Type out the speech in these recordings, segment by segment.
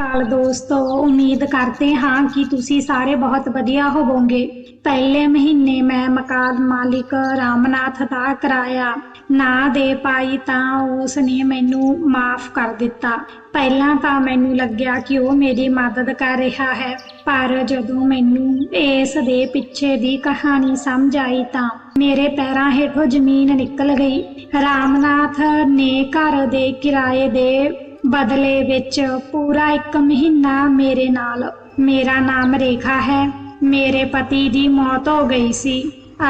ਕਾਲ ਦੋਸਤੋ, ਉਮੀਦ ਕਰਦੇ ਹਾਂ ਕਿ ਤੁਸੀਂ ਸਾਰੇ ਬਹੁਤ ਵਧੀਆ ਹੋਵੋਗੇ। ਪਹਿਲੇ ਮਹੀਨੇ ਮੈਂ ਮਕਾਨ ਮਾਲਿਕ ਰਾਮਨਾਥ ਦਾ ਕਿਰਾਇਆ ਨਾ ਦੇ ਪਾਈ ਤਾਂ ਉਸ ਨੇ ਮੈਨੂੰ ਮਾਫ ਕਰ ਦਿੱਤਾ। ਪਹਿਲਾਂ ਤਾਂ ਮੈਨੂੰ ਲੱਗਿਆ ਕਿ ਉਹ ਮੇਰੀ ਮਦਦ ਕਰ ਰਿਹਾ ਹੈ, ਪਰ ਜਦੋਂ ਮੈਨੂੰ ਇਸ ਦੇ ਪਿੱਛੇ ਦੀ ਕਹਾਣੀ ਸਮਝ ਆਈ ਤਾਂ ਮੇਰੇ ਪੈਰਾਂ ਹੇਠੋਂ ਜ਼ਮੀਨ ਨਿਕਲ ਗਈ। ਰਾਮਨਾਥ ਨੇ ਘਰ ਦੇ ਕਿਰਾਏ ਦੇ ਬਦਲੇ ਵਿੱਚ ਪੂਰਾ 1 ਮਹੀਨਾ ਮੇਰੇ ਨਾਲ। ਮੇਰਾ ਨਾਮ ਰੇਖਾ ਹੈ। ਮੇਰੇ ਪਤੀ ਦੀ ਮੌਤ ਹੋ ਗਈ ਸੀ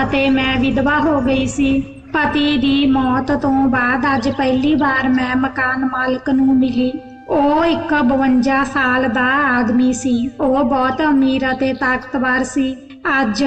ਅਤੇ ਮੈਂ ਵਿਧਵਾ ਹੋ ਗਈ ਸੀ। ਪਤੀ ਦੀ ਮੌਤ ਤੋਂ ਬਾਅਦ ਅੱਜ ਪਹਿਲੀ ਵਾਰ ਮੈਂ ਮਕਾਨ ਮਾਲਕ ਨੂੰ ਮਿਲੀ। ਉਹ ਇੱਕ 52 ਸਾਲ ਦਾ ਆਦਮੀ ਸੀ। ਉਹ ਬਹੁਤ ਅਮੀਰ ਅਤੇ ਤਾਕਤਵਰ ਸੀ। ਅੱਜ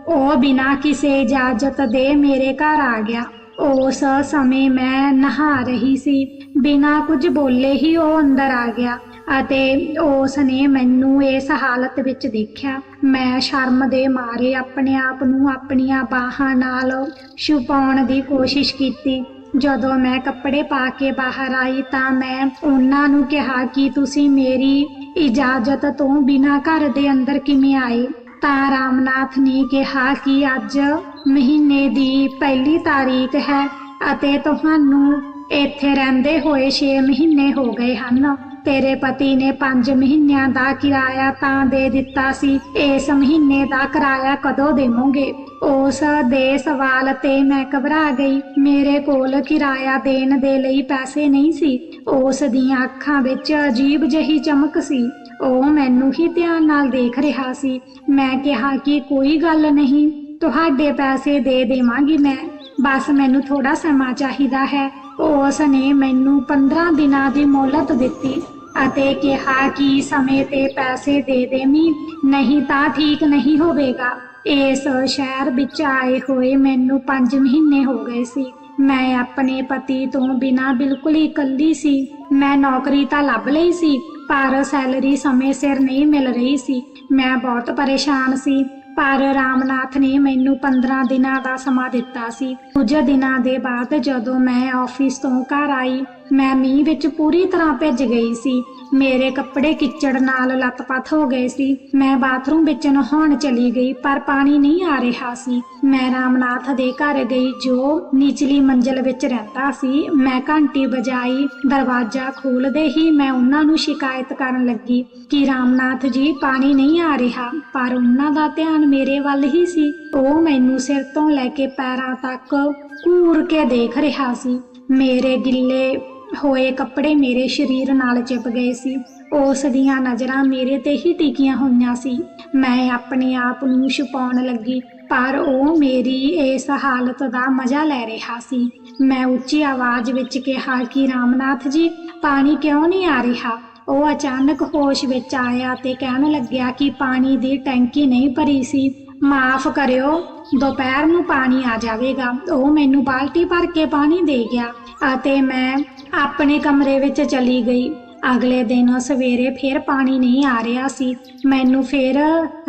ਉਹ ਬਿਨਾਂ ਕਿਸੇ ਇਜਾਜ਼ਤ ਦੇ ਮੇਰੇ ਘਰ ਆ ਗਿਆ। ਉਸ ਸਮੇਂ ਮੈਂ ਨਹਾ ਰਹੀ ਸੀ। ਬਿਨਾਂ ਕੁਝ ਬੋਲੇ ਹੀ ਉਹ ਅੰਦਰ ਆ ਗਿਆ ਅਤੇ ਉਸ ਨੇ ਮੈਨੂੰ ਇਸ ਹਾਲਤ ਵਿੱਚ ਦੇਖਿਆ। ਮੈਂ ਸ਼ਰਮ ਦੇ ਮਾਰੇ ਆਪਣੇ ਆਪ ਨੂੰ ਆਪਣੀਆਂ ਬਾਹਾਂ ਨਾਲ ਛੁਪਾਉਣ ਦੀ ਕੋਸ਼ਿਸ਼ ਕੀਤੀ। ਜਦੋਂ ਮੈਂ ਕੱਪੜੇ ਪਾ ਕੇ ਬਾਹਰ ਆਈ ਤਾਂ ਮੈਂ ਉਹਨਾਂ ਨੂੰ ਕਿਹਾ ਕਿ ਤੁਸੀਂ ਮੇਰੀ ਇਜਾਜ਼ਤ ਤੋਂ ਬਿਨਾਂ ਘਰ ਦੇ ਅੰਦਰ ਕਿਵੇਂ ਆਏ? ਤਾਂ ਰਾਮਨਾਥ ਨੇ ਕਿਹਾ ਕਿ ਅੱਜ ਮਹੀਨੇ ਦੀ 1 ਤਾਰੀਖ ਹੈ ਅਤੇ ਤੁਹਾਨੂੰ ਇੱਥੇ ਰਹਿੰਦੇ ਹੋਏ 6 ਮਹੀਨੇ ਹੋ ਗਏ ਹਨ। ਤੇਰੇ ਪਤੀ ਨੇ 5 ਮਹੀਨਿਆਂ ਦਾ ਕਿਰਾਇਆ ਤਾਂ ਦੇ ਦਿੱਤਾ ਸੀ। ਇਸ ਮਹੀਨੇ ਦਾ ਕਿਰਾਇਆ ਕਦੋਂ ਦੇਵੋਗੇ? ਉਸ ਦੇ ਸਵਾਲ ਤੇ ਮੈਂ ਘਬਰਾ ਗਈ। ਮੇਰੇ ਕੋਲ ਕਿਰਾਇਆ ਦੇਣ ਦੇ ਲਈ ਪੈਸੇ ਨਹੀਂ ਸੀ। ਉਸ ਦੀਆਂ ਅੱਖਾਂ ਵਿੱਚ ਅਜੀਬ ਜਿਹੀ ਚਮਕ ਸੀ। ਉਹ ਮੈਨੂੰ ਹੀ ਧਿਆਨ ਨਾਲ ਦੇਖ ਰਿਹਾ ਸੀ। ਮੈਂ ਕਿਹਾ ਕਿ ਕੋਈ ਗੱਲ ਨਹੀਂ, ਤੁਹਾਡੇ ਪੈਸੇ ਦੇ ਦੇਵਾਂਗੀ ਮੈਂ, ਬਸ ਮੈਨੂੰ ਥੋੜਾ ਸਮਾਂ ਚਾਹੀਦਾ ਹੈ। ਉਸ ਨੇ ਮੈਨੂੰ 15 ਦਿਨਾਂ ਦੀ ਮੋਹਲਤ ਦਿੱਤੀ ਅਤੇ ਕਿਹਾ ਕਿ ਸਮੇਂ ਤੇ ਪੈਸੇ ਦੇ ਦੇਵੀਂ, ਨਹੀਂ ਤਾਂ ਠੀਕ ਨਹੀਂ ਹੋਵੇਗਾ। ਇਸ ਸ਼ਹਿਰ ਵਿੱਚ ਆਏ ਹੋਏ ਮੈਨੂੰ 5 ਮਹੀਨੇ ਹੋ ਗਏ ਸੀ। ਮੈਂ ਆਪਣੇ ਪਤੀ ਤੋਂ ਬਿਨਾਂ ਬਿਲਕੁਲ ਹੀ ਇਕੱਲੀ ਸੀ। ਮੈਂ ਨੌਕਰੀ ਤਾਂ ਲੱਭ ਲਈ ਸੀ, ਪਰ ਸੈਲਰੀ ਸਮੇਂ ਸਿਰ ਨਹੀਂ ਮਿਲ ਰਹੀ ਸੀ। ਮੈਂ ਬਹੁਤ ਪਰੇਸ਼ਾਨ ਸੀ, ਪਰ ਰਾਮਨਾਥ ਨੇ ਮੈਨੂੰ 15 ਦਿਨਾਂ ਦਾ ਸਮਾਂ ਦਿੱਤਾ ਸੀ। ਕੁਝ ਦਿਨਾਂ ਦੇ ਬਾਅਦ ਜਦੋਂ ਮੈਂ ਆਫਿਸ ਤੋਂ ਘਰ ਆਈ, ਮੈਂ ਮੀਂਹ ਵਿੱਚ ਪੂਰੀ ਤਰ੍ਹਾਂ ਭਿੱਜ ਗਈ ਸੀ। ਮੇਰੇ ਕੱਪੜੇ ਕਿੱਚੜ ਨਾਲ ਲੱਤ-ਪੱਤ ਹੋ ਗਏ ਸੀ। ਮੈਂ ਬਾਥਰੂਮ ਵਿੱਚ ਨਹਾਉਣ ਚਲੀ ਗਈ, ਪਰ ਪਾਣੀ ਨਹੀਂ ਆ ਰਿਹਾ ਸੀ। ਮੈਂ ਰਾਮਨਾਥ ਦੇ ਘਰ ਗਈ ਜੋ ਨਿਚਲੀ ਮੰਜ਼ਲ ਵਿੱਚ ਰਹਿੰਦਾ ਸੀ। ਮੈਂ ਘੰਟੀ ਵਜਾਈ। ਦਰਵਾਜ਼ਾ ਖੋਲ੍ਹਦੇ ਹੀ ਮੈਂ ਉਹਨਾਂ ਨੂੰ ਸ਼ਿਕਾਇਤ ਕਰਨ ਲੱਗੀ ਕਿ ਰਾਮਨਾਥ ਜੀ, ਪਾਣੀ ਨਹੀਂ ਆ ਰਿਹਾ, ਪਰ ਉਹਨਾਂ ਦਾ ਧਿਆਨ ਮੇਰੇ ਵੱਲ ਹੀ ਸੀ। ਉਹ ਮੈਨੂੰ ਸਿਰ ਤੋਂ ਲੈ ਕੇ ਪੈਰਾਂ ਤੱਕ ਘੂਰ ਕੇ ਦੇਖ ਰਿਹਾ ਸੀ। ਮੇਰੇ ਗਿੱਲੇ ਹੋਏ ਕੱਪੜੇ ਮੇਰੇ ਸਰੀਰ ਨਾਲ ਚਿਪ ਗਏ ਸੀ। ਉਸ ਦੀਆਂ ਨਜ਼ਰਾਂ ਮੇਰੇ ਤੇ ਹੀ ਟਿਕੀਆਂ ਹੋਈਆਂ ਸੀ। ਮੈਂ ਆਪਣੇ ਆਪ ਨੂੰ ਛੁਪਾਉਣ ਲੱਗੀ, ਪਰ ਉਹ ਮੇਰੀ ਇਸ ਹਾਲਤ ਦਾ ਮਜ਼ਾ ਲੈ ਰਿਹਾ ਸੀ। ਮੈਂ ਉੱਚੀ ਆਵਾਜ਼ ਵਿੱਚ ਕਿਹਾ ਕਿ ਰਾਮਨਾਥ ਜੀ, ਪਾਣੀ ਕਿਉਂ ਨਹੀਂ ਆ ਰਿਹਾ? ਉਹ ਅਚਾਨਕ ਹੋਸ਼ ਵਿੱਚ ਆਇਆ ਤੇ ਕਹਿਣ ਲੱਗਿਆ ਕਿ ਪਾਣੀ ਦੀ ਟੈਂਕੀ ਨਹੀਂ ਭਰੀ ਸੀ। ਮਾਫ ਕਰਿਓ, ਦੁਪਹਿਰ ਨੂੰ ਪਾਣੀ ਆ ਜਾਵੇਗਾ। ਉਹ ਮੈਨੂੰ ਬਾਲਟੀ ਭਰ ਕੇ ਪਾਣੀ ਦੇ ਗਿਆ ਅਤੇ ਮੈਂ ਆਪਣੇ ਕਮਰੇ ਵਿੱਚ ਚਲੀ ਗਈ। ਅਗਲੇ ਦਿਨ ਸਵੇਰੇ ਫਿਰ ਪਾਣੀ ਨਹੀਂ ਆ ਰਿਹਾ ਸੀ। ਮੈਨੂੰ ਫਿਰ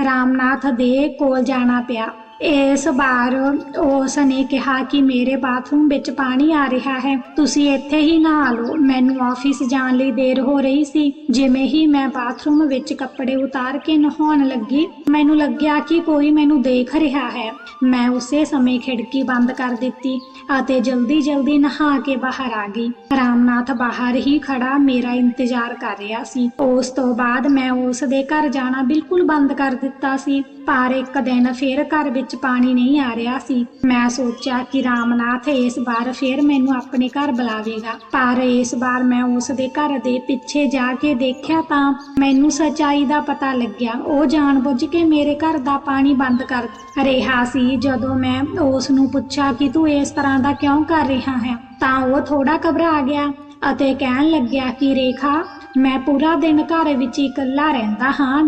ਰਾਮਨਾਥ ਦੇ ਕੋਲ ਜਾਣਾ ਪਿਆ। ਇਸ ਵਾਰ ਉਸ ਨੇ ਕਿਹਾ ਕਿ ਮੇਰੇ ਬਾਥਰੂਮ ਵਿੱਚ ਪਾਣੀ ਆ ਰਿਹਾ ਹੈ, ਤੁਸੀਂ ਇੱਥੇ ਹੀ ਨਹਾ ਲਓ। ਮੈਨੂੰ ਆਫਿਸ ਜਾਣ ਲਈ ਦੇਰ ਹੋ ਰਹੀ ਸੀ। ਜਿਵੇਂ ਹੀ ਮੈਂ ਬਾਥਰੂਮ ਵਿੱਚ ਕੱਪੜੇ ਉਤਾਰ ਕੇ ਨਹਾਉਣ ਲੱਗੀ, ਮੈਨੂੰ ਲੱਗਿਆ ਕਿ ਕੋਈ ਮੈਨੂੰ ਦੇਖ ਰਿਹਾ ਹੈ। ਮੈਂ ਉਸੇ ਸਮੇਂ ਖਿੜਕੀ ਬੰਦ ਕਰ ਦਿੱਤੀ ਅਤੇ ਜਲਦੀ ਨਹਾ ਕੇ ਬਾਹਰ ਆ ਗਈ। ਰਾਮਨਾਥ ਬਾਹਰ ਹੀ ਖੜਾ ਮੇਰਾ ਇੰਤਜ਼ਾਰ ਕਰ ਰਿਹਾ ਸੀ। ਉਸ ਤੋਂ ਬਾਅਦ ਮੈਂ ਉਸ ਦੇ ਘਰ ਜਾਣਾ ਬਿਲਕੁਲ ਬੰਦ ਕਰ ਦਿੱਤਾ ਸੀ। ਪਰ ਇੱਕ ਦਿਨ ਫਿਰ ਘਰ ਵਿੱਚ ਪਾਣੀ ਨਹੀਂ ਆ ਰਿਹਾ ਸੀ। ਮੈਂ ਸੋਚਿਆ ਕਿ ਰਾਮਨਾਥ ਇਸ ਵਾਰ ਫਿਰ ਮੈਨੂੰ ਆਪਣੇ ਘਰ ਬੁਲਾਵੇਗਾ, ਪਰ ਇਸ ਵਾਰ ਮੈਂ ਉਸ ਦੇ ਘਰ ਦੇ ਪਿੱਛੇ ਜਾ ਕੇ ਦੇਖਿਆ ਤਾਂ ਮੈਨੂੰ ਸੱਚਾਈ ਦਾ ਪਤਾ ਲੱਗਿਆ। ਉਹ ਜਾਣਬੁੱਝ ਕੇ ਮੇਰੇ ਘਰ ਦਾ ਪਾਣੀ ਬੰਦ ਕਰ ਰਿਹਾ ਸੀ। ਜਦੋਂ ਮੈਂ ਉਸ ਨੂੰ ਪੁੱਛਿਆ ਕਿ ਤੂੰ ਇਸ ਤਰ੍ਹਾਂ ਦਾ ਕਿਉਂ ਕਰ ਰਿਹਾ ਹੈ, ਤਾਂ ਉਹ ਥੋੜਾ ਘਬਰਾ ਗਿਆ ਅਤੇ ਕਹਿਣ ਲੱਗਿਆ ਕਿ ਰੇਖਾ, ਮੈਂ ਪੂਰਾ ਦਿਨ ਘਰ ਵਿੱਚ ਇਕੱਲਾ ਰਹਿੰਦਾ ਹਾਂ।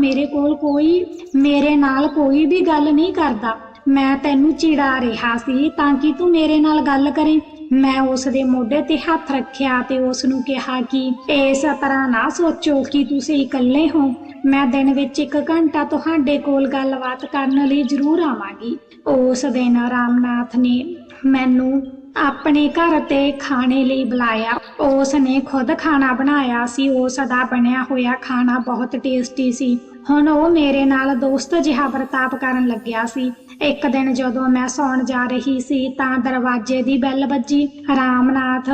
ਮੇਰੇ ਨਾਲ ਕੋਈ ਵੀ ਗੱਲ ਨਹੀਂ ਕਰਦਾ। ਮੈਂ ਤੈਨੂੰ ਚਿੜਾ ਰਿਹਾ ਸੀ ਤਾਂ ਕਿ ਤੂੰ ਮੇਰੇ ਨਾਲ ਗੱਲ ਕਰੇ। ਮੈਂ ਉਸ ਦੇ ਮੋਢੇ ਤੇ ਹੱਥ ਰੱਖਿਆ ਤੇ ਉਸ ਨੂੰ ਕਿਹਾ ਕਿ ਇਸ ਤਰ੍ਹਾਂ ਨਾ ਸੋਚੋ ਕਿ ਤੁਸੀਂ ਇਕੱਲੇ ਹੋ। ਮੈਂ ਦਿਨ ਵਿੱਚ 1 ਘੰਟਾ ਤੁਹਾਡੇ ਕੋਲ ਗੱਲਬਾਤ ਕਰਨ ਲਈ ਜ਼ਰੂਰ ਆਵਾਂਗੀ। ਉਸ ਦਿਨ ਰਾਮਨਾਥ ਨੇ ਮੈਨੂੰ ਆਪਣੇ ਘਰ ਤੇ ਖਾਣੇ ਲਈ ਬੁਲਾਇਆ। ਉਸ ਨੇ ਖੁਦ ਖਾਣਾ ਬਣਾਇਆ ਸੀ। ਉਸ ਦਾ ਬਣਿਆ ਹੋਇਆ ਖਾਣਾ ਬਹੁਤ ਟੇਸਟੀ ਸੀ। ਹੁਣ ਉਹ ਮੇਰੇ ਨਾਲ ਦੋਸਤ ਜਿਹਾ ਵਰਤਾਵ ਕਰਨ ਲੱਗਿਆ ਸੀ। ਇੱਕ ਦਿਨ ਜਦੋਂ ਮੈਂ ਸੌਣ ਜਾ ਰਹੀ ਸੀ ਤਾਂ ਦਰਵਾਜ਼ੇ ਦੀ ਬੈਲ ਵੱਜੀ। ਰਾਮਨਾਥ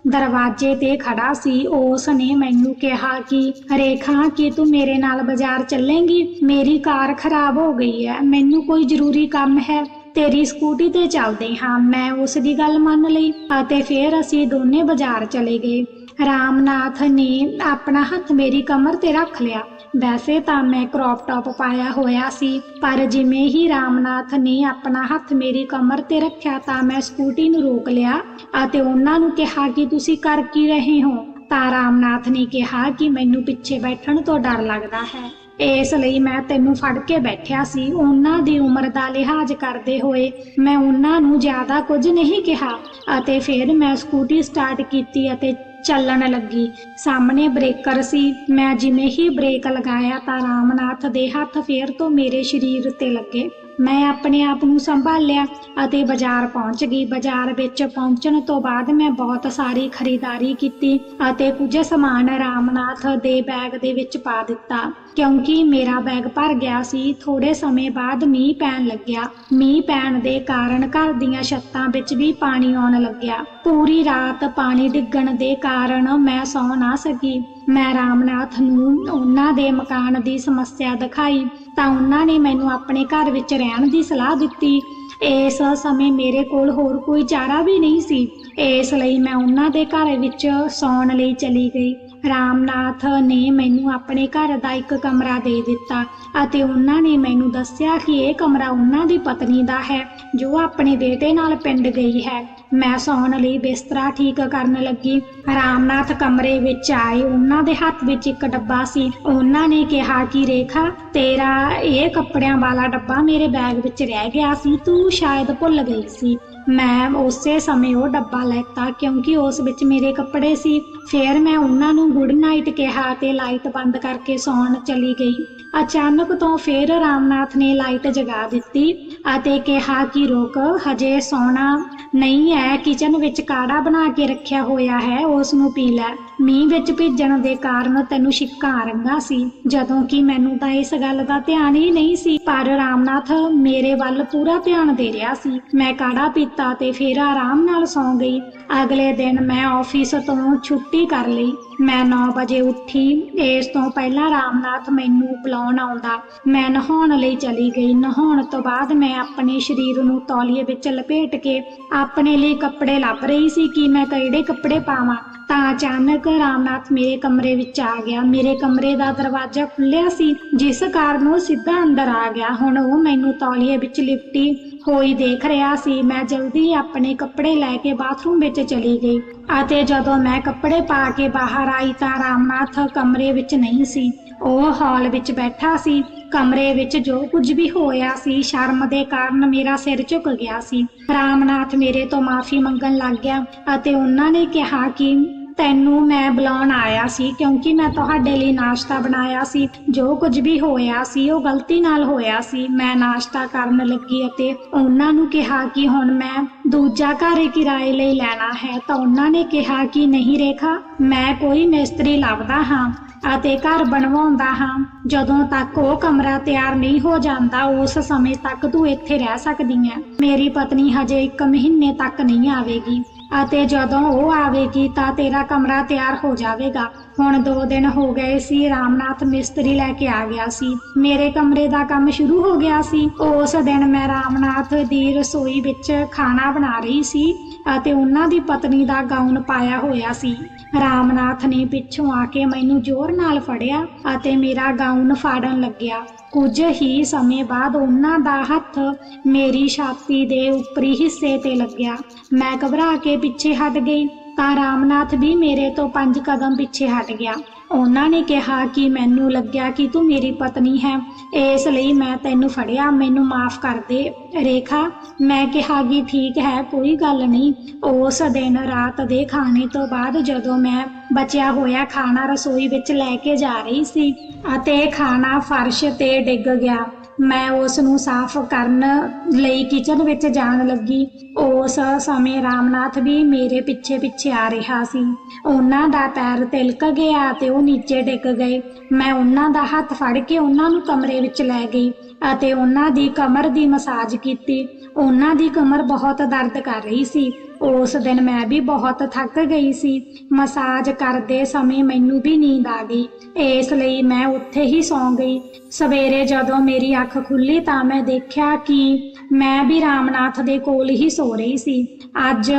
ਦਰਵਾਜ਼ੇ ਤੇ ਖੜਾ ਸੀ। ਉਸ ਨੇ ਮੈਨੂੰ ਕਿਹਾ ਕਿ ਰੇਖਾ, ਕੀ ਤੂੰ ਮੇਰੇ ਨਾਲ ਬਾਜ਼ਾਰ ਚੱਲੇਂਗੀ? ਮੇਰੀ ਕਾਰ ਖਰਾਬ ਹੋ ਗਈ ਹੈ, ਮੈਨੂੰ ਕੋਈ ਜ਼ਰੂਰੀ ਕੰਮ ਹੈ, ਤੇਰੀ ਸਕੂਟੀ ਤੇ ਚੱਲਦੇ ਹਾਂ। ਮੈਂ ਉਸ ਦੀ ਗੱਲ ਮੰਨ ਲਈ ਅਤੇ ਫਿਰ ਅਸੀਂ ਦੋਨੇ ਬਾਜ਼ਾਰ ਚਲੇ ਗਏ। ਰਾਮਨਾਥ ਨੇ ਆਪਣਾ ਹੱਥ ਮੇਰੀ ਕਮਰ ਤੇ ਰੱਖ ਲਿਆ। ਵੈਸੇ ਤਾਂ ਮੈਂ ਕ੍ਰੌਪ ਟੌਪ ਪਾਇਆ ਹੋਇਆ ਸੀ, ਪਰ ਜਿਵੇਂ ਹੀ ਰਾਮਨਾਥ ਨੇ ਆਪਣਾ ਹੱਥ ਮੇਰੀ ਕਮਰ ਤੇ ਰੱਖਿਆ ਤਾਂ ਮੈਂ ਸਕੂਟੀ ਨੂੰ ਰੋਕ ਲਿਆ ਅਤੇ ਉਹਨਾਂ ਨੂੰ ਕਿਹਾ ਕਿ ਤੁਸੀਂ ਕਰ ਕੀ ਰਹੇ ਹੋ? ਤਾਂ ਰਾਮਨਾਥ ਨੇ ਕਿਹਾ ਕਿ ਮੈਨੂੰ ਪਿੱਛੇ ਬੈਠਣ ਤੋਂ ਡਰ ਲੱਗਦਾ ਹੈ, ਇਸ ਲਈ ਮੈਂ ਤੈਨੂੰ ਫੜ ਕੇ ਬੈਠਿਆ ਸੀ। ਉਹਨਾਂ ਦੀ ਉਮਰ ਦਾ ਲਿਹਾਜ਼ ਕਰਦੇ ਹੋਏ ਮੈਂ ਉਹਨਾਂ ਨੂੰ ਜ਼ਿਆਦਾ ਕੁਝ ਨਹੀਂ ਕਿਹਾ ਅਤੇ ਫਿਰ ਮੈਂ ਸਕੂਟੀ ਸਟਾਰਟ ਕੀਤੀ ਅਤੇ ਚੱਲਣ ਲੱਗੀ। ਸਾਹਮਣੇ ਬ੍ਰੇਕਰ ਸੀ। ਮੈਂ ਜਿਵੇਂ ਹੀ ਬ੍ਰੇਕ ਲਗਾਇਆ ਤਾਂ ਰਾਮਨਾਥ ਦੇ ਹੱਥ ਫੇਰ ਤੋਂ ਮੇਰੇ ਸਰੀਰ ਤੇ ਲੱਗੇ। ਮੈਂ ਆਪਣੇ ਆਪ ਨੂੰ ਸੰਭਾਲਿਆ ਅਤੇ ਬਾਜ਼ਾਰ ਪਹੁੰਚ ਗਈ। ਬਾਜ਼ਾਰ ਵਿੱਚ ਪਹੁੰਚਣ ਤੋਂ ਬਾਅਦ ਮੈਂ ਬਹੁਤ ਸਾਰੀ ਖਰੀਦਾਰੀ ਕੀਤੀ ਅਤੇ ਕੁਝ ਸਮਾਨ ਰਾਮਨਾਥ ਦੇ ਬੈਗ ਦੇ ਵਿੱਚ ਪਾ ਦਿੱਤਾ ਕਿਉਂਕਿ ਮੇਰਾ ਬੈਗ ਭਰ ਗਿਆ ਸੀ। ਥੋੜੇ ਸਮੇਂ ਬਾਅਦ ਮੀਂਹ ਪੈਣ ਲੱਗਿਆ। ਮੀਂਹ ਪੈਣ ਦੇ ਕਾਰਨ ਘਰ ਦੀਆਂ ਛੱਤਾਂ ਵਿੱਚ ਵੀ ਪਾਣੀ ਆਉਣ ਲੱਗਿਆ। ਪੂਰੀ ਰਾਤ ਪਾਣੀ ਡਿੱਗਣ ਦੇ ਕਾਰਨ ਮੈਂ ਸੌਂ ਨਾ ਸਕੀ। ਮੈਂ ਰਾਮਨਾਥ ਨੂੰ ਉਹਨਾਂ ਦੇ ਮਕਾਨ ਦੀ ਸਮੱਸਿਆ ਦਿਖਾਈ ਤਾਂ ਉਹਨਾਂ ਨੇ ਮੈਨੂੰ ਆਪਣੇ ਘਰ ਵਿੱਚ ਰਹਿਣ ਦੀ ਸਲਾਹ ਦਿੱਤੀ। ਇਸ ਸਮੇਂ ਮੇਰੇ ਕੋਲ ਹੋਰ ਕੋਈ ਚਾਰਾ ਵੀ ਨਹੀਂ ਸੀ, ਇਸ ਲਈ ਮੈਂ ਉਹਨਾਂ ਦੇ ਘਰ ਵਿੱਚ ਸੌਣ ਲਈ ਚਲੀ ਗਈ। ਰਾਮਨਾਥ ਨੇ ਮੈਨੂੰ ਆਪਣੇ ਘਰ ਦਾ ਇੱਕ ਕਮਰਾ ਦੇ ਦਿੱਤਾ ਅਤੇ ਉਹਨਾਂ ਨੇ ਮੈਨੂੰ ਦੱਸਿਆ ਕਿ ਇਹ ਕਮਰਾ ਉਹਨਾਂ ਦੀ ਪਤਨੀ ਦਾ ਹੈ ਜੋ ਆਪਣੇ ਬੇਟੇ ਨਾਲ ਪਿੰਡ ਗਈ ਹੈ। ਮੈਂ ਸੌਣ ਲਈ ਬਿਸਤਰਾ ਠੀਕ ਕਰਨ ਲੱਗੀ। ਰਾਮਨਾਥ ਕਮਰੇ ਵਿੱਚ ਆਏ। ਉਹਨਾਂ ਦੇ ਹੱਥ ਵਿੱਚ ਇੱਕ ਡੱਬਾ ਸੀ। ਉਹਨਾਂ ਨੇ ਕਿਹਾ ਕਿ ਰੇਖਾ, ਤੇਰਾ ਇਹ ਕੱਪੜਿਆਂ ਵਾਲਾ ਡੱਬਾ ਮੇਰੇ ਬੈਗ ਵਿੱਚ ਰਹਿ ਗਿਆ ਸੀ, ਤੂੰ ਸ਼ਾਇਦ ਭੁੱਲ ਗਈ ਸੀ। ਮੈਂ ਉਸੇ ਸਮੇਂ ਉਹ ਡੱਬਾ ਲੈਤਾ ਕਿਉਂਕਿ ਉਸ ਵਿੱਚ ਮੇਰੇ ਕੱਪੜੇ ਸੀ। ਫਿਰ ਮੈਂ ਉਹਨਾਂ ਨੂੰ ਗੁੱਡ ਨਾਈਟ ਕਿਹਾ ਤੇ ਲਾਈਟ ਬੰਦ ਕਰਕੇ ਸੌਣ ਚਲੀ ਗਈ। ਅਚਾਨਕ ਤੋਂ ਫਿਰ ਰਾਮਨਾਥ ਨੇ ਲਾਈਟ ਜਗਾ ਦਿੱਤੀ ਅਤੇ ਕਿਹਾ ਕਿ ਰੁਕ, ਹਜੇ ਸੌਣਾ ਨਹੀਂ ਹੈ, ਕਿਚਨ ਵਿੱਚ ਕਾੜਾ ਬਣਾ ਕੇ ਰੱਖਿਆ ਹੋਇਆ ਹੈ, ਉਸ ਨੂੰ ਪੀ ਲੈ। ਮੀਂਹ ਵਿੱਚ ਭਿੱਜਣ ਦੇ ਕਾਰਨ ਤੈਨੂੰ ਛਿੱਕਾਂ ਆ ਰਹੀਆਂ ਸੀ, ਜਦੋਂ ਕਿ ਮੈਨੂੰ ਤਾਂ ਇਸ ਗੱਲ ਦਾ ਧਿਆਨ ਹੀ ਨਹੀਂ ਸੀ, ਪਰ ਰਾਮਨਾਥ ਮੇਰੇ ਵੱਲ ਪੂਰਾ ਧਿਆਨ ਦੇ ਰਿਹਾ ਸੀ। ਮੈਂ ਕਾੜਾ ਪੀਤਾ ਤੇ ਫਿਰ ਆਰਾਮ ਨਾਲ ਸੌਂ ਗਈ। ਅਗਲੇ ਦਿਨ ਮੈਂ ਆਫਿਸ ਤੋਂ ਛੁੱਟੀ ਕਰ ਲਈ। ਮੈਂ 9 ਵਜੇ ਉੱਠੀ। ਇਸ ਤੋਂ ਪਹਿਲਾਂ ਰਾਮਨਾਥ ਮੈਨੂੰ ਬੁਲਾਉਣ ਆਉਂਦਾ। ਮੈਂ ਨਹਾਉਣ ਲਈ ਚਲੀ ਗਈ। ਨਹਾਉਣ ਤੋਂ ਬਾਅਦ ਮੈਂ ਆਪਣੇ ਸਰੀਰ ਨੂੰ ਤੌਲੀਏ ਵਿੱਚ ਲਪੇਟ ਕੇ ਆਪਣੇ ਲਈ ਕੱਪੜੇ ਲੱਭ ਰਹੀ ਸੀ ਕਿ ਮੈਂ ਕਿਹੜੇ ਕੱਪੜੇ ਪਾਵਾਂ ਤਾਂ ਅਚਾਨਕ ਰਾਮਨਾਥ ਮੇਰੇ ਕਮਰੇ ਵਿੱਚ ਆ ਗਿਆ। ਮੇਰੇ ਕਮਰੇ ਦਾ ਦਰਵਾਜ਼ਾ ਖੁੱਲਿਆ ਸੀ, ਜਿਸ ਕਾਰਨ ਉਹ ਸਿੱਧਾ ਅੰਦਰ ਆ ਗਿਆ। ਹੁਣ ਉਹ ਮੈਨੂੰ ਤੌਲੀਏ ਵਿੱਚ ਲਿਪਟੀ ਹੋਈ ਦੇਖ ਰਿਹਾ ਸੀ। ਮੈਂ ਜਲਦੀ ਆਪਣੇ ਕੱਪੜੇ ਲੈ ਕੇ ਬਾਥਰੂਮ ਵਿੱਚ ਚਲੀ ਗਈ ਅਤੇ ਜਦੋਂ ਮੈਂ ਕੱਪੜੇ ਪਾ ਕੇ ਬਾਹਰ ਆਈ ਤਾਂ ਰਾਮਨਾਥ ਕਮਰੇ ਵਿੱਚ ਨਹੀਂ ਸੀ, ਉਹ ਹਾਲ ਵਿੱਚ ਬੈਠਾ ਸੀ। ਕਮਰੇ ਵਿੱਚ ਜੋ ਕੁਝ ਵੀ ਹੋਇਆ ਸੀ, ਸ਼ਰਮ ਦੇ ਕਾਰਨ ਮੇਰਾ ਸਿਰ ਝੁਕ ਗਿਆ ਸੀ। ਰਾਮਨਾਥ ਮੇਰੇ ਤੋਂ ਮਾਫੀ ਮੰਗਣ ਲੱਗ ਗਿਆ ਅਤੇ ਉਹਨਾਂ ਨੇ ਕਿਹਾ ਕਿ ਤੈਨੂੰ ਮੈਂ ਬੁਲਾਉਣ ਆਇਆ ਸੀ ਕਿਉਂਕਿ ਮੈਂ ਤੁਹਾਡੇ ਲਈ ਨਾਸ਼ਤਾ ਬਣਾਇਆ ਸੀ। ਜੋ ਕੁਝ ਵੀ ਹੋਇਆ ਸੀ ਉਹ ਗਲਤੀ ਨਾਲ ਹੋਇਆ ਸੀ। ਮੈਂ ਨਾਸ਼ਤਾ ਕਰਨ ਲੱਗੀ ਅਤੇ ਉਹਨਾਂ ਨੂੰ ਕਿਹਾ ਕਿ ਹੁਣ ਮੈਂ ਦੂਜਾ ਘਰ ਕਿਰਾਏ ਲਈ ਲੈਣਾ ਹੈ ਤਾਂ ਉਹਨਾਂ ਨੇ ਕਿਹਾ ਕਿ ਨਹੀਂ ਰੇਖਾ, ਮੈਂ ਕੋਈ ਮਿਸਤਰੀ ਲੱਭਦਾ ਹਾਂ ਅਤੇ ਘਰ ਬਣਵਾਉਂਦਾ ਹਾਂ। ਜਦੋਂ ਤੱਕ ਉਹ ਕਮਰਾ ਤਿਆਰ ਨਹੀਂ ਹੋ ਜਾਂਦਾ ਉਸ ਸਮੇਂ ਤੱਕ ਤੂੰ ਇੱਥੇ ਰਹਿ ਸਕਦੀ ਹੈ। ਮੇਰੀ ਪਤਨੀ ਹਜੇ 1 ਮਹੀਨੇ ਤੱਕ ਨਹੀਂ ਆਵੇਗੀ ਅਤੇ ਜਦੋਂ ਉਹ ਆਵੇਗੀ ਤਾਂ ਤੇਰਾ ਕਮਰਾ ਤਿਆਰ ਹੋ ਜਾਵੇਗਾ। ਹੁਣ 2 ਦਿਨ ਹੋ ਗਏ ਸੀ, ਰਾਮਨਾਥ ਮਿਸਤਰੀ ਲੈ ਕੇ ਆ ਗਿਆ ਸੀ। ਮੇਰੇ ਕਮਰੇ ਦਾ ਕੰਮ ਸ਼ੁਰੂ ਹੋ ਗਿਆ ਸੀ। ਉਸ ਦਿਨ ਮੈਂ ਰਾਮਨਾਥ ਦੀ ਰਸੋਈ ਵਿੱਚ ਖਾਣਾ ਬਣਾ ਰਹੀ ਸੀ ਅਤੇ ਉਹਨਾਂ ਦੀ ਪਤਨੀ ਦਾ ਗਾਊਨ ਪਾਇਆ ਹੋਇਆ ਸੀ। ਰਾਮਨਾਥ ਨੇ ਪਿੱਛੋਂ ਆ ਕੇ ਮੈਨੂੰ ਜ਼ੋਰ ਨਾਲ ਫੜਿਆ ਅਤੇ ਮੇਰਾ ਗਾਊਨ ਫਾੜਨ ਲੱਗਿਆ। ਕੁਝ ਹੀ ਸਮੇਂ ਬਾਅਦ ਉਹਨਾਂ ਦਾ ਹੱਥ ਮੇਰੀ ਛਾਤੀ ਦੇ ਉੱਪਰੀ ਹਿੱਸੇ ਤੇ ਲੱਗਿਆ। ਮੈਂ ਘਬਰਾ ਕੇ ਪਿੱਛੇ ਹਟ ਗਈ ਤਾਂ ਰਾਮਨਾਥ ਵੀ ਮੇਰੇ ਤੋਂ 5 ਕਦਮ ਪਿੱਛੇ ਹਟ ਗਿਆ। ਉਹਨਾਂ ਨੇ ਕਿਹਾ ਕਿ ਮੈਨੂੰ ਲੱਗਿਆ ਕਿ ਤੂੰ ਮੇਰੀ ਪਤਨੀ ਹੈ, ਇਸ ਲਈ ਮੈਂ ਤੈਨੂੰ ਫੜਿਆ, ਮੈਨੂੰ ਮਾਫ ਕਰ ਦੇ। ਰੇਖਾ, ਮੈਂ ਕਿਹਾ ਕਿ ਠੀਕ ਹੈ, ਕੋਈ ਗੱਲ ਨਹੀਂ। ਉਸ ਦਿਨ ਰਾਤ ਦੇ ਖਾਣੇ ਤੋਂ ਬਾਅਦ ਜਦੋਂ ਮੈਂ ਬਚਿਆ ਹੋਇਆ ਖਾਣਾ ਰਸੋਈ ਵਿੱਚ ਲੈ ਕੇ ਜਾ ਰਹੀ ਸੀ ਅਤੇ ਖਾਣਾ ਫਰਸ਼ ਤੇ ਡਿੱਗ ਗਿਆ, ਮੈਂ ਉਸ ਨੂੰ ਸਾਫ਼ ਕਰਨ ਲਈ ਕਿਚਨ ਵਿੱਚ ਜਾਣ ਲੱਗੀ। ਉਸ ਸਮੇਂ ਰਾਮਨਾਥ ਵੀ ਮੇਰੇ ਪਿੱਛੇ ਪਿੱਛੇ ਆ ਰਿਹਾ ਸੀ। ਉਹਨਾਂ ਦਾ ਪੈਰ ਤਿਲਕ ਗਿਆ ਅਤੇ ਉਹ ਨੀਚੇ ਡਿੱਗ ਗਏ। ਮੈਂ ਉਹਨਾਂ ਦਾ ਹੱਥ ਫੜ ਕੇ ਉਹਨਾਂ ਨੂੰ ਕਮਰੇ ਵਿੱਚ ਲੈ ਗਈ ਅਤੇ ਉਹਨਾਂ ਦੀ ਕਮਰ ਦੀ ਮਸਾਜ ਕੀਤੀ। ਉਹਨਾਂ ਦੀ ਕਮਰ ਬਹੁਤ ਦਰਦ ਕਰ ਰਹੀ ਸੀ। ਉਸ ਦਿਨ ਮੈਂ ਵੀ ਬਹੁਤ ਥੱਕ ਗਈ ਸੀ। ਮਸਾਜ ਕਰਦੇ ਸਮੇਂ ਮੈਨੂੰ ਵੀ ਨੀਂਦ ਆ ਗਈ, ਇਸ ਲਈ ਮੈਂ ਉੱਥੇ ਹੀ ਸੌਂ ਗਈ। ਸਵੇਰੇ ਜਦੋਂ ਮੇਰੀ ਅੱਖ ਖੁੱਲੀ ਤਾਂ ਮੈਂ ਦੇਖਿਆ ਕਿ ਮੈਂ ਵੀ ਰਾਮਨਾਥ ਦੇ ਕੋਲ ਹੀ ਸੋ ਰਹੀ ਸੀ। ਅੱਜ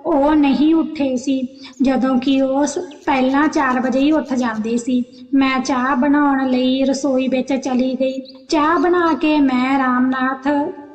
ਉਹ ਨਹੀਂ ਉੱਠੇ ਸੀ, ਜਦੋਂ ਕਿ ਉਹ ਪਹਿਲਾਂ 4 ਵਜੇ ਹੀ ਉੱਠ ਜਾਂਦੇ ਸੀ। ਮੈਂ ਚਾਹ ਬਣਾਉਣ ਲਈ ਰਸੋਈ ਵਿੱਚ ਚਲੀ ਗਈ। ਚਾਹ ਬਣਾ ਕੇ ਮੈਂ ਰਾਮਨਾਥ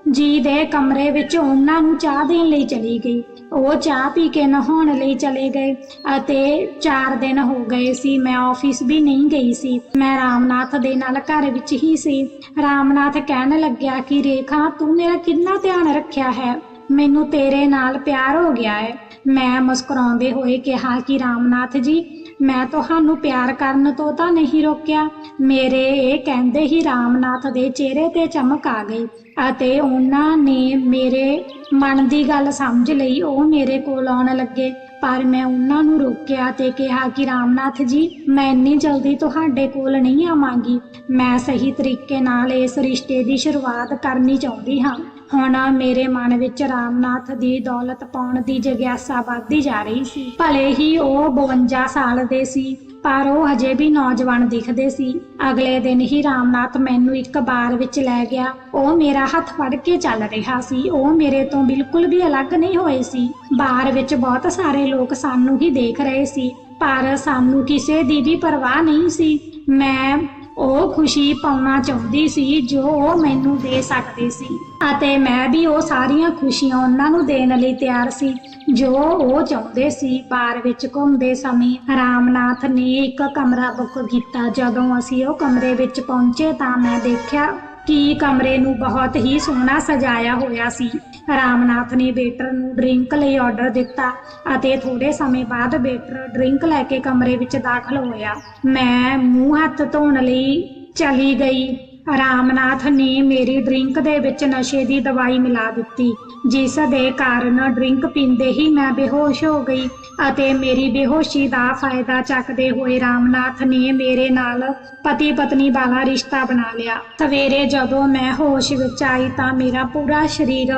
ਜੀ ਦੇ ਕਮਰੇ ਵਿੱਚ ਉਹਨਾਂ ਨੂੰ ਚਾਹ ਦੇਣ ਲਈ ਚਲੀ ਗਈ। ਉਹ ਚਾਹ ਪੀ ਕੇ ਨਹਾਉਣ ਲਈ ਚਲੇ ਗਏ ਅਤੇ 4 ਦਿਨ ਹੋ ਗਏ ਸੀ ਮੈਂ ਆਫਿਸ ਵੀ ਨਹੀਂ ਗਈ ਸੀ। ਮੈਂ ਰਾਮਨਾਥ ਦੇ ਨਾਲ ਘਰ ਵਿੱਚ ਹੀ ਸੀ। ਰਾਮਨਾਥ ਕਹਿਣ ਲੱਗਿਆ ਕਿ ਰੇਖਾ, ਤੂੰ ਮੇਰਾ ਕਿੰਨਾ ਧਿਆਨ ਰੱਖਿਆ ਹੈ, ਮੈਨੂੰ ਤੇਰੇ ਨਾਲ ਪਿਆਰ ਹੋ ਗਿਆ ਹੈ। ਮੈਂ ਮੁਸਕਰਾਉਂਦੇ ਹੋਏ ਕਿਹਾ ਕਿ ਰਾਮਨਾਥ ਜੀ, ਮੈਂ ਤੁਹਾਨੂੰ ਪਿਆਰ ਕਰਨ ਤੋਂ ਤਾਂ ਨਹੀਂ ਰੋਕਿਆ। ਮੇਰੇ ਇਹ ਕਹਿੰਦੇ ਹੀ ਰਾਮਨਾਥ ਦੇ ਚਿਹਰੇ ਤੇ ਚਮਕ ਆ ਗਈ ਅਤੇ ਉਹਨਾਂ ਨੇ ਮੇਰੇ ਮਨ ਦੀ ਗੱਲ ਸਮਝ ਲਈ। ਉਹ ਮੇਰੇ ਕੋਲ ਆਉਣ ਲੱਗੇ, ਪਰ ਮੈਂ ਉਹਨਾਂ ਨੂੰ ਰੋਕਿਆ ਤੇ ਕਿਹਾ ਕਿ ਰਾਮਨਾਥ ਜੀ, ਮੈਂ ਇੰਨੀ ਜਲਦੀ ਤੁਹਾਡੇ ਕੋਲ ਨਹੀਂ ਆਵਾਂਗੀ। ਮੈਂ ਸਹੀ ਤਰੀਕੇ ਨਾਲ ਇਸ ਰਿਸ਼ਤੇ ਦੀ ਸ਼ੁਰੂਆਤ ਕਰਨੀ ਚਾਹੁੰਦੀ ਹਾਂ। ਹੁਣ ਮੇਰੇ ਮਨ ਵਿੱਚ ਰਾਮਨਾਥ ਦੀ ਦੌਲਤ ਪਾਉਣ ਦੀ ਜਿਗਿਆਸਾ ਵੱਧਦੀ ਜਾ ਰਹੀ ਸੀ। ਭਲੇ ਹੀ ਉਹ 52 ਸਾਲ ਦੇ ਸੀ, ਪਰ ਉਹ ਹਜੇ ਵੀ ਨੌਜਵਾਨ ਦਿਖਦੇ ਸੀ। ਅਗਲੇ ਦਿਨ ਹੀ ਰਾਮਨਾਥ ਮੈਨੂੰ ਇੱਕ ਬਾਰ ਵਿੱਚ ਲੈ ਗਿਆ। ਉਹ ਮੇਰਾ ਹੱਥ ਫੜ ਕੇ ਚੱਲ ਰਿਹਾ ਸੀ। ਉਹ ਮੇਰੇ ਤੋਂ ਬਿਲਕੁਲ ਵੀ ਅਲੱਗ ਨਹੀਂ ਹੋਏ ਸੀ। ਬਾਰ ਵਿੱਚ ਬਹੁਤ ਸਾਰੇ ਲੋਕ ਸਾਨੂੰ ਹੀ ਦੇਖ ਰਹੇ ਸੀ, ਪਰ ਸਾਨੂੰ ਕਿਸੇ ਦੀ ਵੀ ਪਰਵਾਹ ਨਹੀਂ ਸੀ। ਮੈਂ ਉਹ ਖੁਸ਼ੀ ਪਾਉਣਾ ਚਾਹੁੰਦੀ ਸੀ ਜੋ ਉਹ ਮੈਨੂੰ ਦੇ ਸਕਦੇ ਸੀ ਅਤੇ ਮੈਂ ਵੀ ਉਹ ਸਾਰੀਆਂ ਖੁਸ਼ੀਆਂ ਉਹਨਾਂ ਨੂੰ ਦੇਣ ਲਈ ਤਿਆਰ ਸੀ ਜੋ ਉਹ ਚਾਹੁੰਦੇ ਸੀ। ਬਾਰ ਵਿੱਚ ਘੁੰਮਦੇ ਸਮੇਂ ਰਾਮਨਾਥ ਨੇ ਇੱਕ ਕਮਰਾ ਬੁੱਕ ਕੀਤਾ। ਜਦੋਂ ਅਸੀਂ ਉਹ ਕਮਰੇ ਵਿੱਚ ਪਹੁੰਚੇ ਤਾਂ ਮੈਂ ਦੇਖਿਆ ਕਿ ਕਮਰੇ ਨੂੰ ਬਹੁਤ ਹੀ ਸੋਹਣਾ ਸਜਾਇਆ ਹੋਇਆ ਸੀ। ਰਾਮਨਾਥ ਨੇ ਵੇਟਰ ਨੂੰ ਡਰਿੰਕ ਲਈ ਆਰਡਰ ਦਿੱਤਾ ਅਤੇ ਥੋੜੇ ਸਮੇਂ ਬਾਅਦ ਵੇਟਰ ਡਰਿੰਕ ਲੈ ਕੇ ਕਮਰੇ ਵਿੱਚ ਦਾਖਲ ਹੋਇਆ। ਮੈਂ ਮੂੰਹ ਹੱਥ ਧੋਣ ਲਈ ਚਲੀ ਗਈ। ਰਾਮਨਾਥ ਨੇ ਮੇਰੀ ਡਰਿੰਕ ਦੇ ਵਿੱਚ ਨਸ਼ੇ ਦੀ ਦਵਾਈ ਮਿਲਾ ਦਿੱਤੀ, ਜਿਸ ਦੇ ਕਾਰਨ ਡਰਿੰਕ ਪੀਂਦੇ ਹੀ ਮੈਂ ਬੇਹੋਸ਼ ਹੋ ਗਈ ਅਤੇ ਮੇਰੀ ਬੇਹੋਸ਼ੀ ਦਾ ਫਾਇਦਾ ਚੱਕਦੇ ਹੋਏ ਰਾਮਨਾਥ ਨੇ ਮੇਰੇ ਨਾਲ ਪਤੀ ਪਤਨੀ ਵਾਲਾ ਰਿਸ਼ਤਾ ਬਣਾ ਲਿਆ। ਸਵੇਰੇ ਜਦੋਂ ਮੈਂ ਹੋਸ਼ ਵਿੱਚ ਆਈ ਤਾਂ ਮੇਰਾ ਪੂਰਾ ਸਰੀਰ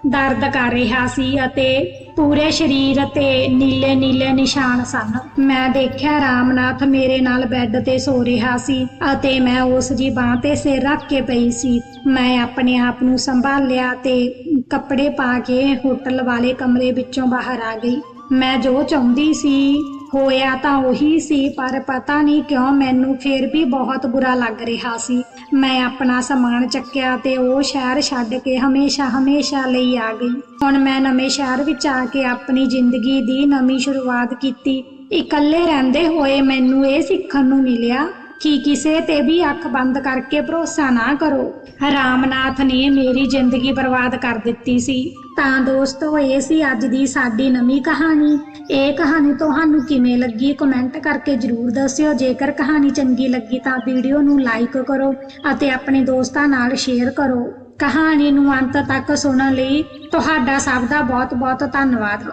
ਦਰਦ ਕਰ ਰਿਹਾ ਸੀ ਅਤੇ ਪੂਰੇ ਸਰੀਰ ਤੇ ਨੀਲੇ ਨੀਲੇ ਨਿਸ਼ਾਨ ਸਨ। ਮੈਂ ਦੇਖਿਆ ਰਾਮਨਾਥ ਮੇਰੇ ਨਾਲ ਬੈੱਡ ਤੇ ਸੋ ਰਿਹਾ ਸੀ ਅਤੇ ਮੈਂ ਉਸ ਦੀ ਬਾਂਹ ਤੇ ਸਿਰ ਰੱਖ ਕੇ ਪਈ ਸੀ। ਮੈਂ ਆਪਣੇ ਆਪ ਨੂੰ ਸੰਭਾਲਿਆ ਤੇ ਕੱਪੜੇ ਪਾ ਕੇ ਹੋਟਲ ਵਾਲੇ ਕਮਰੇ ਵਿੱਚੋਂ ਬਾਹਰ ਆ ਗਈ। ਮੈਂ ਜੋ ਚਾਹੁੰਦੀ ਸੀ ਹੋਇਆ ਤਾਂ ਉਹੀ ਸੀ, ਪਰ ਪਤਾ ਨਹੀਂ ਕਿਉਂ ਮੈਨੂੰ ਫਿਰ ਵੀ ਬਹੁਤ ਬੁਰਾ ਲੱਗ ਰਿਹਾ ਸੀ। ਮੈਂ ਆਪਣਾ ਸਮਾਨ ਚੱਕਿਆ ਤੇ ਉਹ ਸ਼ਹਿਰ ਛੱਡ ਕੇ ਹਮੇਸ਼ਾ ਲਈ ਆ ਗਈ। ਹੁਣ ਮੈਂ ਨਵੇਂ ਸ਼ਹਿਰ ਵਿੱਚ ਆ ਕੇ ਆਪਣੀ ਜ਼ਿੰਦਗੀ ਦੀ ਨਵੀਂ ਸ਼ੁਰੂਆਤ ਕੀਤੀ। ਇਕੱਲੇ ਰਹਿੰਦੇ ਹੋਏ ਮੈਨੂੰ ਇਹ ਸਿੱਖਣ ਨੂੰ ਮਿਲਿਆ ਕਿ ਕਿਸੇ ਤੇ ਵੀ ਅੱਖ ਬੰਦ ਕਰਕੇ ਭਰੋਸਾ ਨਾ ਕਰੋ। ਰਾਮਨਾਥ ਨੇ ਮੇਰੀ ਜ਼ਿੰਦਗੀ ਬਰਬਾਦ ਕਰ ਦਿੱਤੀ ਸੀ। ਤਾਂ ਦੋਸਤੋ, ਇਹ ਸੀ ਅੱਜ ਦੀ ਸਾਡੀ ਨਵੀਂ ਕਹਾਣੀ। ਇਹ ਕਹਾਣੀ ਤੁਹਾਨੂੰ ਕਿਵੇਂ ਲੱਗੀ ਕਮੈਂਟ ਕਰਕੇ ਜ਼ਰੂਰ ਦੱਸਿਓ। ਜੇਕਰ ਕਹਾਣੀ ਚੰਗੀ ਲੱਗੀ ਤਾਂ ਵੀਡੀਓ ਨੂੰ ਲਾਈਕ ਕਰੋ ਅਤੇ ਆਪਣੇ ਦੋਸਤਾਂ ਨਾਲ ਸ਼ੇਅਰ ਕਰੋ। ਕਹਾਣੀ ਨੂੰ ਅੰਤ ਤੱਕ ਸੁਣਨ ਲਈ ਤੁਹਾਡਾ ਸਭ ਦਾ ਬਹੁਤ ਬਹੁਤ ਧੰਨਵਾਦ।